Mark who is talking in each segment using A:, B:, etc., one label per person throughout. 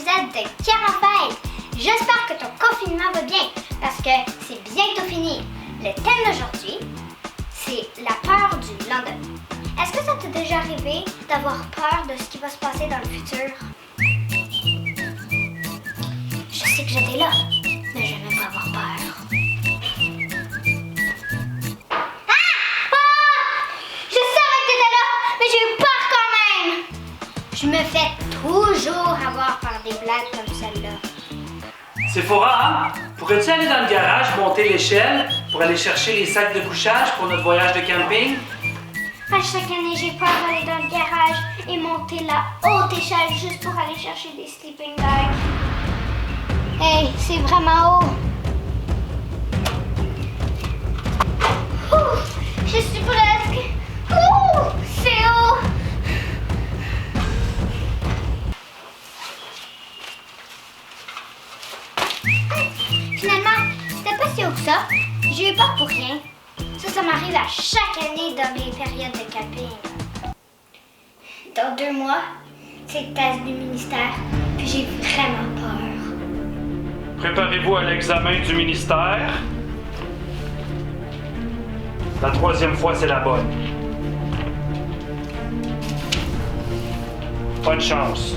A: épisode de Caramel. J'espère que ton confinement va bien parce que c'est bientôt fini. Le thème d'aujourd'hui, c'est la peur du lendemain. Est-ce que ça t'est déjà arrivé d'avoir peur de ce qui va se passer dans le futur? Je sais que j'étais là, mais je n'aime pas avoir peur. Je savais que t'étais là, mais j'ai eu peur quand même! Je me fais toujours avoir par des blagues comme celle-là.
B: Sephora, hein? Pourrais-tu aller dans le garage, monter l'échelle pour aller chercher les sacs de couchage pour notre voyage de camping?
A: À chaque année, j'ai peur d'aller dans le garage et monter la haute échelle juste pour aller chercher des sleeping bags. Hey, c'est vraiment haut! Ouh, je suis presque! Ouh, c'est haut! Finalement, c'était pas si haut que ça. J'ai eu peur pour rien. Ça m'arrive à chaque année dans mes périodes de camping. Dans 2 mois, c'est le test du ministère, puis j'ai vraiment peur.
B: Préparez-vous à l'examen du ministère. La 3e fois, c'est la bonne. Bonne chance.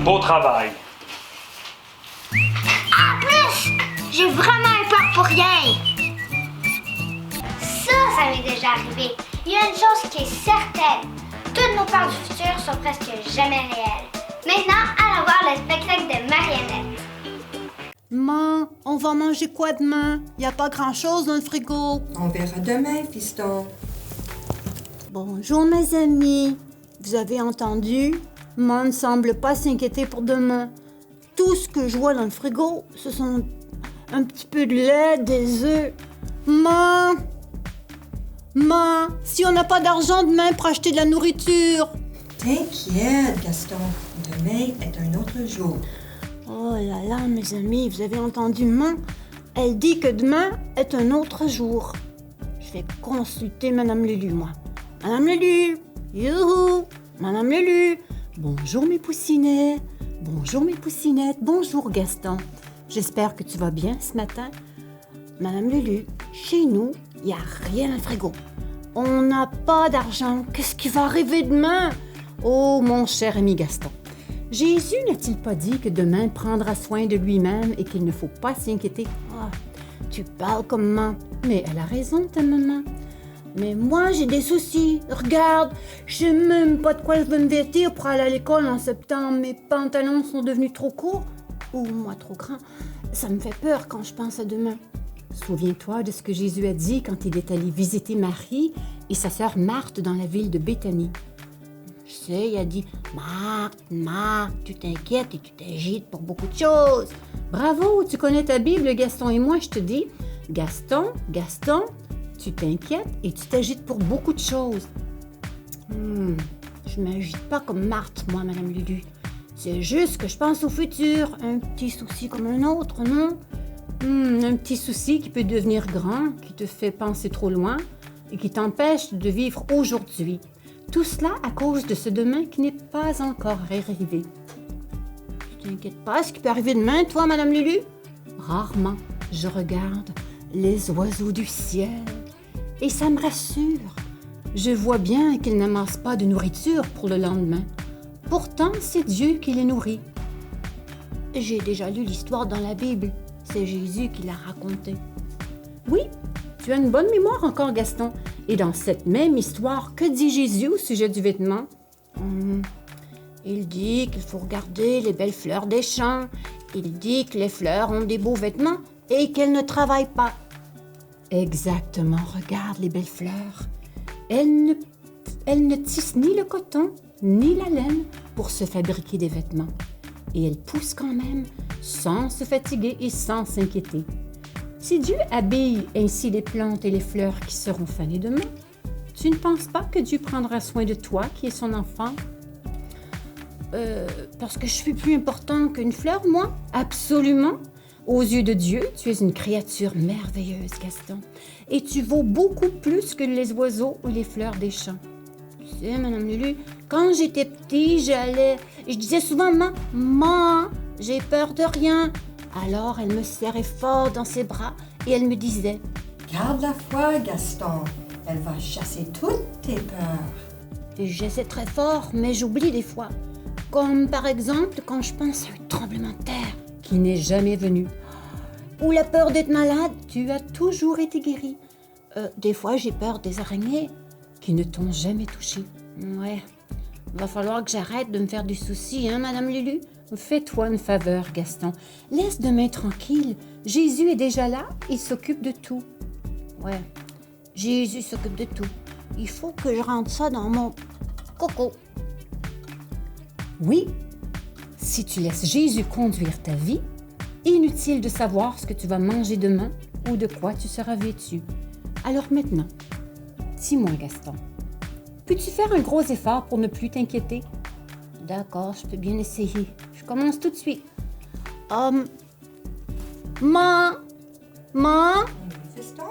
B: Beau travail.
A: En plus, j'ai vraiment eu peur pour rien. Ça m'est déjà arrivé. Il y a une chose qui est certaine. Toutes nos peurs du futur sont presque jamais réelles. Maintenant, allons voir le spectacle de marionnettes.
C: Maman, on va manger quoi demain? Y a pas grand-chose dans le frigo.
D: On verra demain, fiston.
C: Bonjour mes amis. Vous avez entendu? Maman ne semble pas s'inquiéter pour demain. Tout ce que je vois dans le frigo, ce sont un petit peu de lait, des œufs. Maman, si on n'a pas d'argent demain pour acheter de la nourriture.
D: T'inquiète, Gaston. Demain est un autre jour.
C: Oh là là, mes amis, vous avez entendu maman? Elle dit que demain est un autre jour. Je vais consulter Madame Lulu, moi. Madame Lulu! Youhou! Madame Lulu! Bonjour mes poussinets! Bonjour mes poussinettes! Bonjour Gaston! J'espère que tu vas bien ce matin. Madame Lulu, chez nous, il n'y a rien dans le frigo. On n'a pas d'argent. Qu'est-ce qui va arriver demain? Oh, mon cher ami Gaston! Jésus n'a-t-il pas dit que demain prendra soin de lui-même et qu'il ne faut pas s'inquiéter? Ah, tu parles comme maman. Mais elle a raison, ta maman. Mais moi, j'ai des soucis. Regarde, je sais même pas de quoi je veux me vêtir pour aller à l'école en septembre. Mes pantalons sont devenus trop courts ou moi trop grands. Ça me fait peur quand je pense à demain. Souviens-toi de ce que Jésus a dit quand il est allé visiter Marie et sa sœur Marthe dans la ville de Béthanie. Je sais, il a dit « Marthe, tu t'inquiètes et tu t'agites pour beaucoup de choses. » Bravo, tu connais ta Bible, Gaston, et moi, je te dis « Gaston, tu t'inquiètes et tu t'agites pour beaucoup de choses. » Je m'agite pas comme Marthe, moi, Madame Lulu. C'est juste que je pense au futur. Un petit souci comme un autre, non? Un petit souci qui peut devenir grand, qui te fait penser trop loin et qui t'empêche de vivre aujourd'hui. Tout cela à cause de ce demain qui n'est pas encore arrivé. Tu t'inquiètes pas, ce qui peut arriver demain, toi, Madame Lulu? Rarement, je regarde les oiseaux du ciel et ça me rassure. Je vois bien qu'ils n'amassent pas de nourriture pour le lendemain. Pourtant, c'est Dieu qui les nourrit. J'ai déjà lu l'histoire dans la Bible. C'est Jésus qui l'a racontée. Oui, tu as une bonne mémoire encore, Gaston. Et dans cette même histoire, que dit Jésus au sujet du vêtement? Il dit qu'il faut regarder les belles fleurs des champs. Il dit que les fleurs ont des beaux vêtements et qu'elles ne travaillent pas. Exactement, regarde les belles fleurs. Elles ne tissent ni le coton, ni la laine pour se fabriquer des vêtements. Et elles poussent quand même, sans se fatiguer et sans s'inquiéter. Si Dieu habille ainsi les plantes et les fleurs qui seront fanées demain, tu ne penses pas que Dieu prendra soin de toi qui es son enfant? Parce que je suis plus important qu'une fleur, moi? Absolument! Aux yeux de Dieu, tu es une créature merveilleuse, Gaston. Et tu vaux beaucoup plus que les oiseaux ou les fleurs des champs. sais, Madame Lulu, quand j'étais petit, je disais souvent, maman, j'ai peur de rien. Alors, elle me serrait fort dans ses bras et elle me disait,
D: Garde la foi, Gaston. Elle va chasser toutes tes peurs.
C: j'essaie très fort, mais j'oublie des fois. Comme par exemple quand je pense à un tremblement de terre qui n'est jamais venu. Ou la peur d'être malade, tu as toujours été guéri. Des fois, j'ai peur des araignées qui ne t'ont jamais touché. Ouais, va falloir que j'arrête de me faire du souci, hein, Madame Lulu? Fais-toi une faveur, Gaston. Laisse demain tranquille. Jésus est déjà là, il s'occupe de tout. Ouais, Jésus s'occupe de tout. Il faut que je rentre ça dans mon coco. Oui, si tu laisses Jésus conduire ta vie, inutile de savoir ce que tu vas manger demain ou de quoi tu seras vêtu. Alors maintenant, dis-moi, Gaston, peux-tu faire un gros effort pour ne plus t'inquiéter? D'accord, je peux bien essayer. Je commence tout de suite. Maman,
D: Fiston?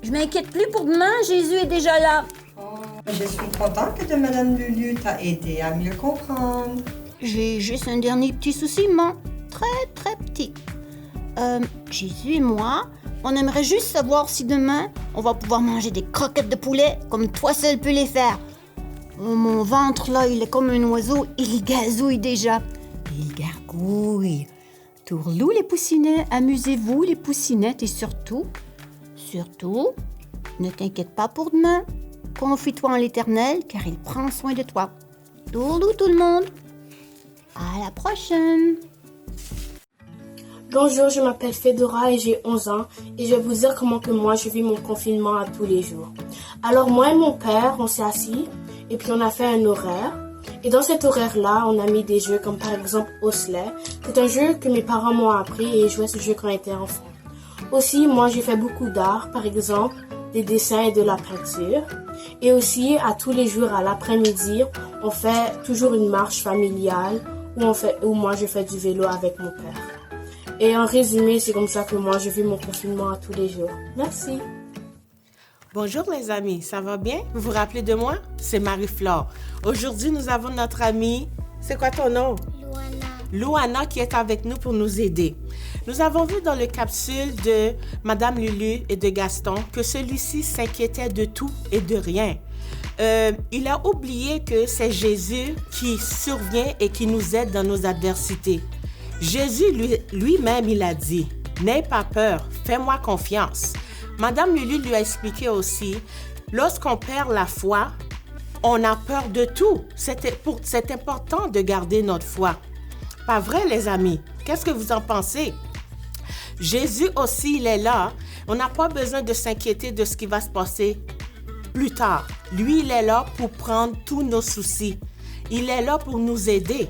C: je m'inquiète plus pour demain, Jésus est déjà là.
D: Oh, je suis contente que Madame Lulu t'a aidé à mieux comprendre.
C: J'ai juste un dernier petit souci, maman. Très, très petit. Jésus et moi, on aimerait juste savoir si demain, on va pouvoir manger des croquettes de poulet comme toi seul peux les faire. Mon ventre, là, il est comme un oiseau, il gazouille déjà. Il gargouille. Tourlou les poussinets, amusez-vous les poussinettes et surtout, ne t'inquiète pas pour demain. Confie-toi en l'Éternel car il prend soin de toi. Tourlou tout le monde. À la prochaine.
E: Bonjour, je m'appelle Fedora et j'ai 11 ans et je vais vous dire comment que moi je vis mon confinement à tous les jours. Alors moi et mon père, on s'est assis et puis on a fait un horaire. Et dans cet horaire-là, on a mis des jeux comme par exemple Oslet. C'est un jeu que mes parents m'ont appris et je jouais ce jeu quand j'étais enfant. Aussi, moi j'ai fait beaucoup d'art, par exemple des dessins et de la peinture. Et aussi, à tous les jours à l'après-midi, on fait toujours une marche familiale où moi je fais du vélo avec mon père. Et en résumé, c'est comme ça que moi, je vis mon confinement à tous les jours. Merci.
F: Bonjour les amis, ça va bien? Vous vous rappelez de moi? C'est Marie-Flore. Aujourd'hui, nous avons notre amie, c'est quoi ton nom? Louana qui est avec nous pour nous aider. Nous avons vu dans le capsule de Madame Lulu et de Gaston que celui-ci s'inquiétait de tout et de rien. Il a oublié que c'est Jésus qui survient et qui nous aide dans nos adversités. Jésus lui-même, il a dit, « N'aie pas peur, fais-moi confiance. » Madame Lulu lui a expliqué aussi, lorsqu'on perd la foi, on a peur de tout. C'est important de garder notre foi. Pas vrai, les amis? Qu'est-ce que vous en pensez? Jésus aussi, il est là. On n'a pas besoin de s'inquiéter de ce qui va se passer plus tard. Lui, il est là pour prendre tous nos soucis. Il est là pour nous aider.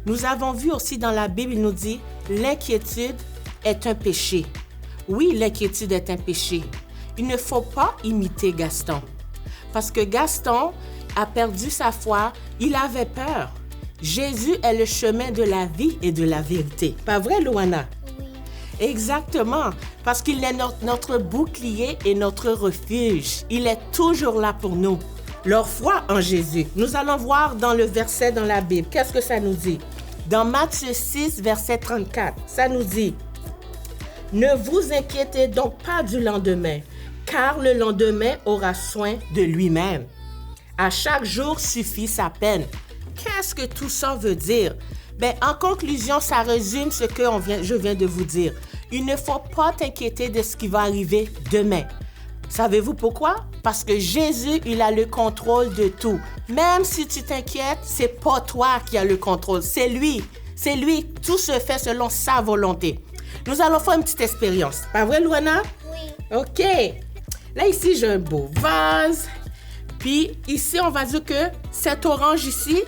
F: Nous avons vu aussi dans la Bible, il nous dit, l'inquiétude est un péché. Oui, l'inquiétude est un péché. Il ne faut pas imiter Gaston. Parce que Gaston a perdu sa foi, il avait peur. Jésus est le chemin de la vie et de la vérité. Pas vrai, Louana?
A: Oui.
F: Exactement, parce qu'il est notre bouclier et notre refuge. Il est toujours là pour nous. Leur foi en Jésus. Nous allons voir dans le verset dans la Bible. Qu'est-ce que ça nous dit? Dans Matthieu 6, verset 34, ça nous dit « Ne vous inquiétez donc pas du lendemain, car le lendemain aura soin de lui-même. À chaque jour suffit sa peine. » Qu'est-ce que tout ça veut dire? En conclusion, ça résume ce que je viens de vous dire. Il ne faut pas t'inquiéter de ce qui va arriver demain. Savez-vous pourquoi? Parce que Jésus, il a le contrôle de tout. Même si tu t'inquiètes, c'est pas toi qui as le contrôle, c'est lui. C'est lui, tout se fait selon sa volonté. Nous allons faire une petite expérience. Pas vrai, Louana?
A: Oui.
F: OK. Là, ici, j'ai un beau vase. Puis, ici, on va dire que cet orange ici,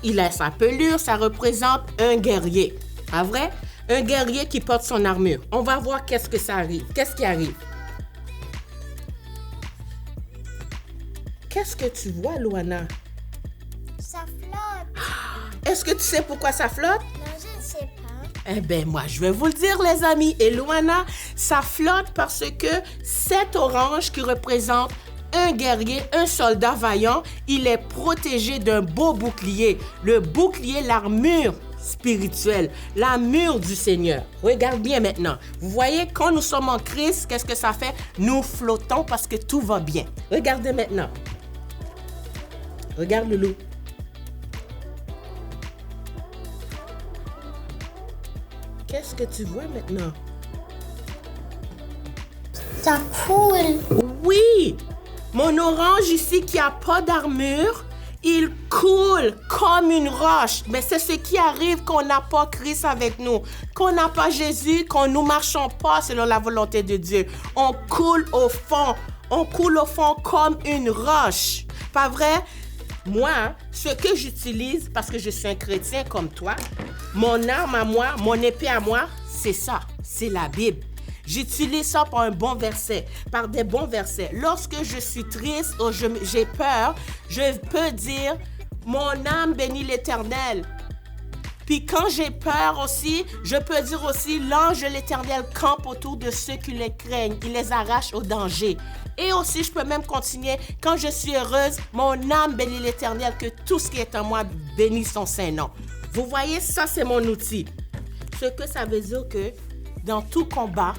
F: il a sa pelure, ça représente un guerrier. Pas vrai? Un guerrier qui porte son armure. On va voir qu'est-ce qui arrive. Qu'est-ce que tu vois, Louana?
A: Ça flotte.
F: Est-ce que tu sais pourquoi ça flotte?
A: Non, je ne sais pas.
F: Eh bien, moi, je vais vous le dire, les amis. Et Louana, ça flotte parce que cet orange qui représente un guerrier, un soldat vaillant, il est protégé d'un beau bouclier. Le bouclier, l'armure spirituelle, l'armure du Seigneur. Regarde bien maintenant. Vous voyez, quand nous sommes en Christ, qu'est-ce que ça fait? Nous flottons parce que tout va bien. Regardez maintenant. Regarde, Loulou. Qu'est-ce que tu vois maintenant?
A: Ça coule.
F: Oui! Mon orange ici qui n'a pas d'armure, il coule comme une roche. Mais c'est ce qui arrive qu'on n'a pas Christ avec nous, qu'on n'a pas Jésus, qu'on ne marchons pas selon la volonté de Dieu. On coule au fond. On coule au fond comme une roche. Pas vrai? Moi, ce que j'utilise, parce que je suis un chrétien comme toi, mon arme à moi, mon épée à moi, c'est ça, c'est la Bible. J'utilise ça par un bon verset, par des bons versets. Lorsque je suis triste ou j'ai peur, je peux dire, mon âme bénit l'Éternel. Puis quand j'ai peur aussi, je peux dire aussi, l'ange de l'Éternel campe autour de ceux qui les craignent. Il les arrache au danger. Et aussi, je peux même continuer, quand je suis heureuse, mon âme bénit l'Éternel, que tout ce qui est en moi bénisse son saint nom. Vous voyez, ça c'est mon outil. Ce que ça veut dire que dans tout combat,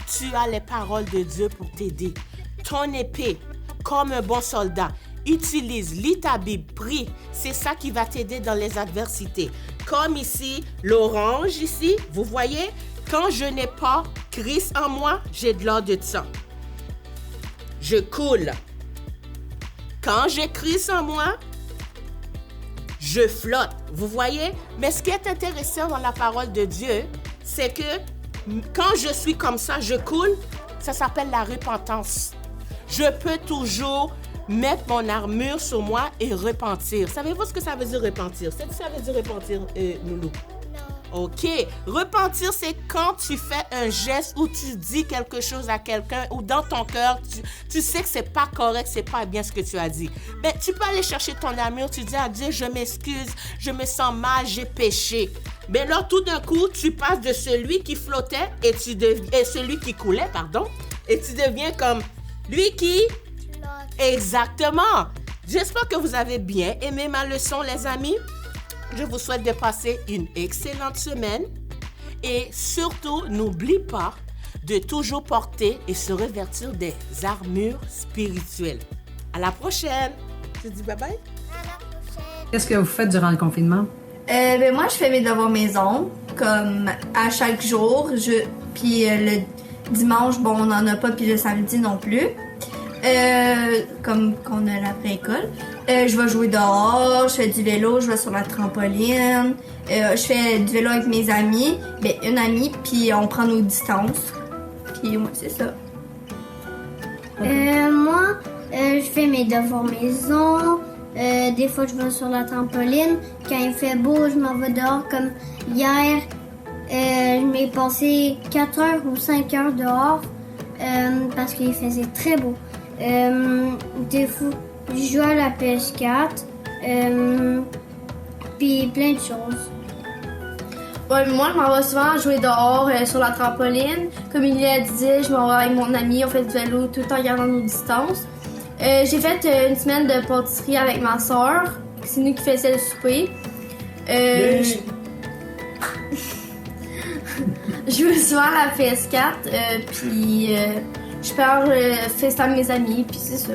F: tu as les paroles de Dieu pour t'aider. Ton épée, comme un bon soldat, lis ta Bible, prie. C'est ça qui va t'aider dans les adversités. Comme ici, l'orange ici, vous voyez, quand je n'ai pas Christ en moi, j'ai de l'eau de sang. Je coule. Quand j'ai Christ en moi, je flotte. Vous voyez? Mais ce qui est intéressant dans la parole de Dieu, c'est que quand je suis comme ça, je coule, ça s'appelle la repentance. Je peux toujours mettre mon armure sur moi et repentir. Savez-vous ce que ça veut dire repentir? C'est ça veut dire repentir, Loulou? Non. OK. Repentir, c'est quand tu fais un geste ou tu dis quelque chose à quelqu'un ou dans ton cœur, tu sais que c'est pas correct, c'est pas bien ce que tu as dit. Mais tu peux aller chercher ton armure, tu dis à Dieu, je m'excuse, je me sens mal, j'ai péché. Mais là, tout d'un coup, tu passes de celui qui flottait et celui qui coulait, et tu deviens comme lui qui... Exactement. J'espère que vous avez bien aimé ma leçon, les amis. Je vous souhaite de passer une excellente semaine. Et surtout, n'oublie pas de toujours porter et se revêtir des armures spirituelles. À la prochaine. Je dis bye-bye.
A: À la prochaine.
G: Qu'est-ce que vous faites durant le confinement?
H: Moi, je fais mes devoirs maison, comme à chaque jour. Puis le dimanche, bon, on n'en a pas, puis le samedi non plus. Comme qu'on a l'après-école. Je vais jouer dehors, je fais du vélo, je vais sur la trampoline. Je fais du vélo avec mes amis, une amie, puis on prend nos distances. Puis moi, c'est ça.
A: Moi, je fais mes devoirs maison. Des fois, je vais sur la trampoline. Quand il fait beau, je m'en vais dehors. Comme hier, je m'ai passé 4 heures ou 5 heures dehors parce qu'il faisait très beau. Des fois, je joue à la PS4, puis plein de choses.
E: Ouais, moi, je m'en vais souvent jouer dehors sur la trampoline. Comme il a dit, je m'en vais avec mon ami, on fait du vélo tout en gardant nos distances. J'ai fait une semaine de pâtisserie avec ma soeur. C'est nous qui faisions le souper. Je joue souvent à la PS4, puis je pars FaceTime mes amis, puis c'est ça.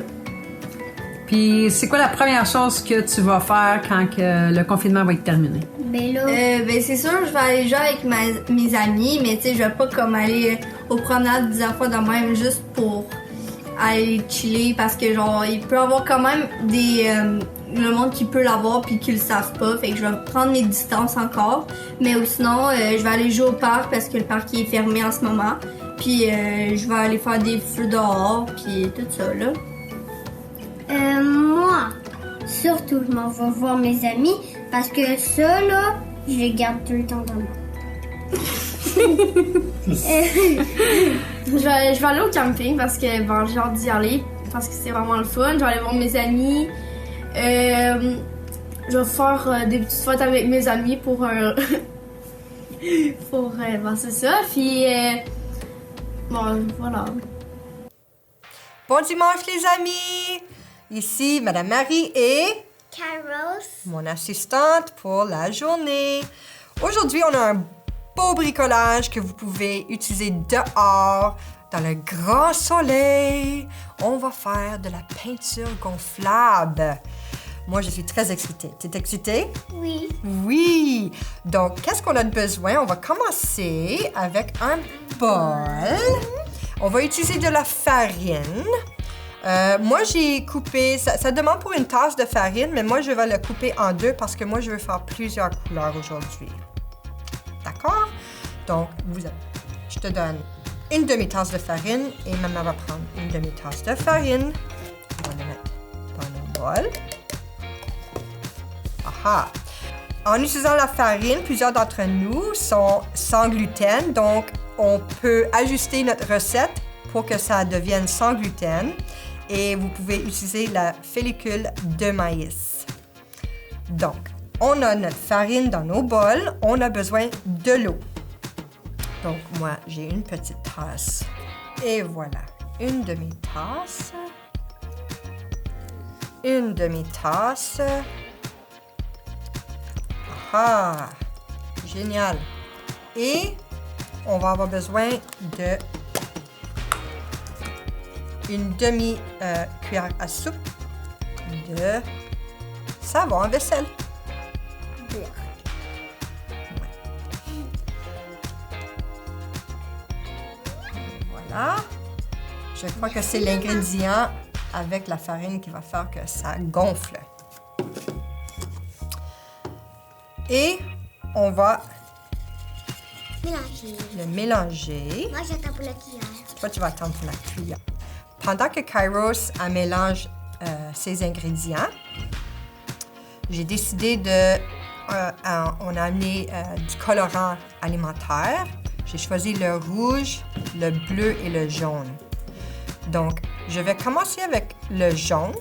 G: Puis c'est quoi la première chose que tu vas faire quand que le confinement va être terminé?
H: C'est sûr, je vais aller jouer avec mes amis, mais tu sais, je vais pas comme aller aux promenades 10 fois de même juste pour aller chiller parce que genre il peut y avoir quand même le monde qui peut l'avoir puis qui le savent pas, fait que je vais prendre mes distances encore, mais sinon je vais aller jouer au parc parce que le parc est fermé en ce moment, puis je vais aller faire des feux dehors puis tout ça là.
A: Moi, surtout je m'en vais voir mes amis parce que ça là, je les garde tout le temps dans moi.
E: Je vais aller au camping parce que j'ai hâte d'y aller parce que c'est vraiment le fun. Je vais aller voir mes amis. Je vais faire des petites photos avec mes amis pour c'est ça. Puis bon, voilà.
D: Bon dimanche, les amis! Ici, Madame Marie et
A: Kairos.
D: mon assistante pour la journée. Aujourd'hui, on a un beau bricolage que vous pouvez utiliser dehors, dans le grand soleil. On va faire de la peinture gonflable. Moi, je suis très excitée. Tu es excitée?
A: Oui.
D: Oui! Donc, qu'est-ce qu'on a besoin? On va commencer avec un bol. On va utiliser de la farine. Moi, j'ai coupé... Ça demande pour une tasse de farine, mais moi, je vais le couper en deux parce que moi, je veux faire plusieurs couleurs aujourd'hui. D'accord? Donc, je te donne une demi-tasse de farine et maman va prendre une demi-tasse de farine. On va le mettre dans le bol. Aha! En utilisant la farine, plusieurs d'entre nous sont sans gluten, donc on peut ajuster notre recette pour que ça devienne sans gluten et vous pouvez utiliser la pellicule de maïs. Donc, on a notre farine dans nos bols, on a besoin de l'eau. Donc, moi, j'ai une petite tasse. Et voilà, une demi-tasse. Une demi-tasse. Ah! Génial! Et on va avoir besoin de une demi-cuillère à soupe de savon à vaisselle. Voilà. Je crois que c'est l'ingrédient avec la farine qui va faire que ça gonfle. Et on va le mélanger.
A: Moi, j'attends pour la cuillère.
D: Toi, tu vas attendre pour la cuillère. Pendant que Kairos mélange ses ingrédients, j'ai décidé de... on a amené du colorant alimentaire. J'ai choisi le rouge, le bleu et le jaune. Donc, je vais commencer avec le jaune.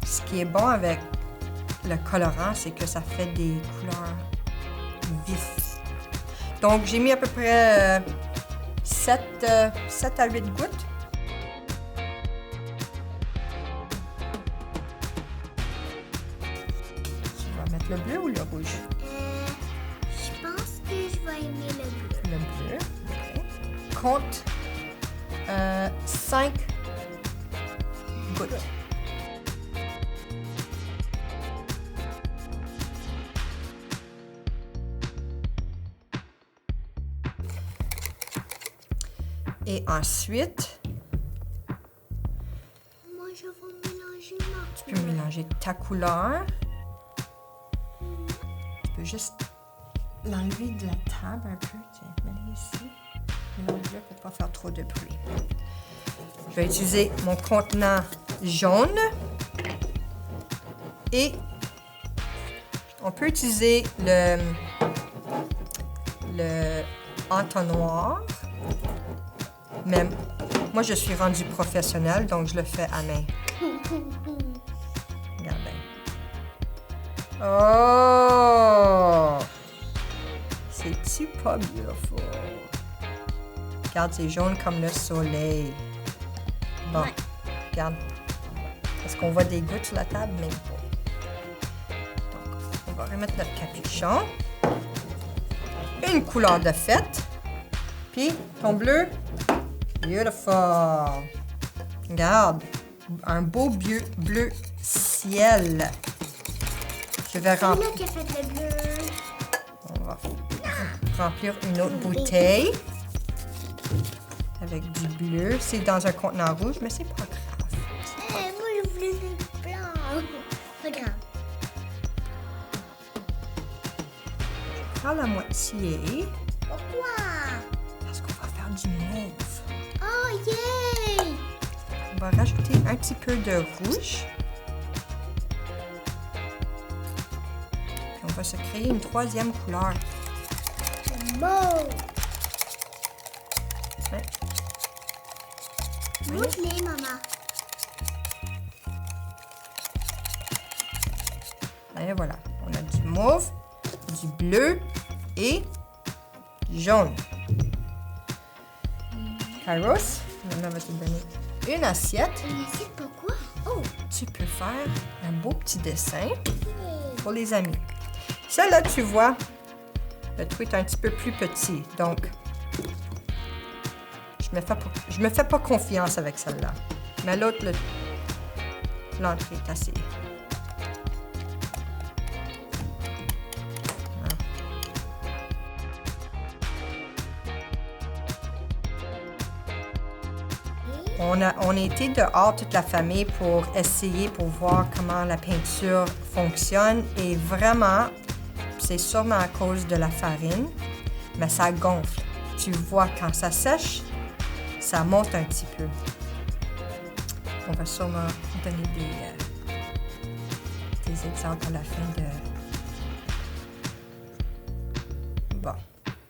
D: Ce qui est bon avec le colorant, c'est que ça fait des couleurs vives. Donc, j'ai mis à peu près 7 à 8 gouttes. Tu vas mettre le bleu ou le rouge?
A: Je pense que je vais aimer le bleu.
D: Le bleu, OK. Compte 5 gouttes. Et ensuite,
A: Moi, je vais mélanger
D: tu peux mélanger ta couleur. Tu peux juste l'enlever de la table un peu. Tiens, mets-le ici. Mélange-le pour ne pas faire trop de bruit. Je vais utiliser mon contenant jaune. Et on peut utiliser le entonnoir. Mais moi, je suis rendue professionnelle, donc je le fais à main. Regardez. Oh! C'est-tu pas beautiful? Regarde, c'est jaune comme le soleil. Bon,
A: Ouais.
D: regarde. Est-ce qu'on voit des gouttes sur la table? Même pas. Donc, on va remettre notre capuchon. Une couleur de fête. Puis, ton bleu. Beautiful! Regarde, un beau bleu ciel. Je vais
A: C'est là qui a fait le bleu.
D: On va remplir une autre bouteille avec du bleu. C'est dans un contenant rouge, mais c'est pas grave.
A: Moi, je voulais le blanc. Pas grave.
D: Prends la moitié
A: Pourquoi?
D: parce qu'on va faire du mauve.
A: Oh, yay!
D: On va rajouter un petit peu de rouge. Puis on va se créer une troisième couleur.
A: Mauve.
D: Ouais.
A: Montre-les, maman.
D: Et voilà, on a du mauve, du bleu et jaune. Kairos, maman va te donner une assiette.
A: Une assiette pourquoi? Oh!
D: Tu peux faire un beau petit dessin pour les amis. Celle-là, tu vois, le trou est un petit peu plus petit, donc je me fais pas confiance avec celle-là. Mais l'autre, l'entrée est assez... On a été dehors toute la famille pour essayer, pour voir comment la peinture fonctionne et vraiment, c'est sûrement à cause de la farine, mais ça gonfle. Tu vois, quand ça sèche, ça monte un petit peu. On va sûrement donner des exemples à la fin de... Bon,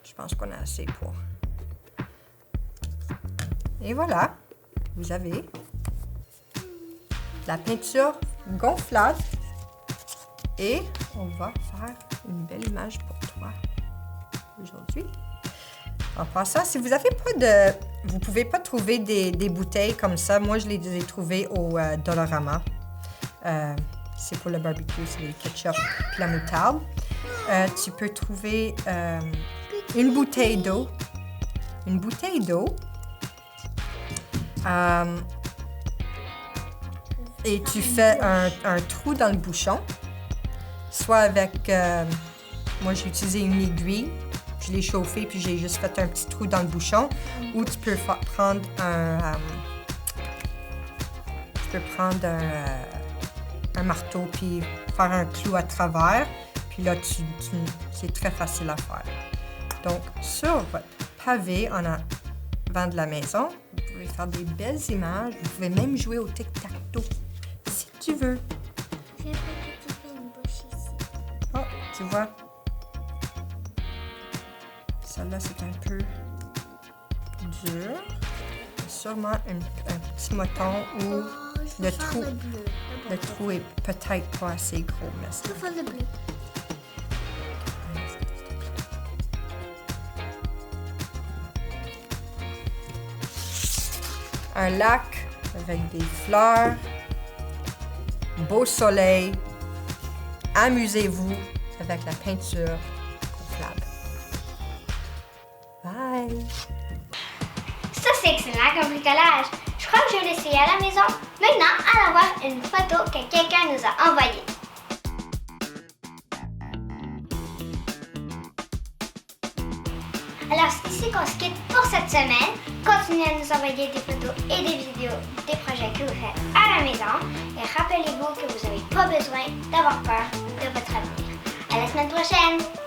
D: je pense qu'on a assez pour... Et voilà. Vous avez la peinture gonflable et on va faire une belle image pour toi aujourd'hui. En passant, si vous n'avez pas de... Vous ne pouvez pas trouver des bouteilles comme ça. Moi, je les ai trouvées au Dollarama. C'est pour le barbecue, c'est le ketchup et la moutarde. Tu peux trouver une bouteille d'eau. Une bouteille d'eau. Et tu fais un trou dans le bouchon, soit avec, moi j'ai utilisé une aiguille, je l'ai chauffé puis j'ai juste fait un petit trou dans le bouchon, ou tu peux prendre un marteau puis faire un clou à travers, puis là c'est très facile à faire. Donc sur votre pavé en avant de la maison, vous pouvez faire des belles images. Vous pouvez même jouer au tic-tac-toe, si tu veux.
A: Je veux que tu fasses une bouche ici.
D: Oh, tu vois. Celle-là, c'est un peu dur. Sûrement un petit moton où le trou est peut-être pas assez gros. Mais
A: Je veux faire le bleu.
D: Un lac avec des fleurs, beau soleil. Amusez-vous avec la peinture gonflable. Bye!
A: Ça, c'est excellent comme bricolage. Je crois que je vais l'essayer à la maison. Maintenant, allons voir une photo que quelqu'un nous a envoyée. Alors, c'est ici qu'on se quitte pour cette semaine. Continuez à nous envoyer des photos et des vidéos des projets que vous faites à la maison. Et rappelez-vous que vous n'avez pas besoin d'avoir peur de votre avenir. À la semaine prochaine!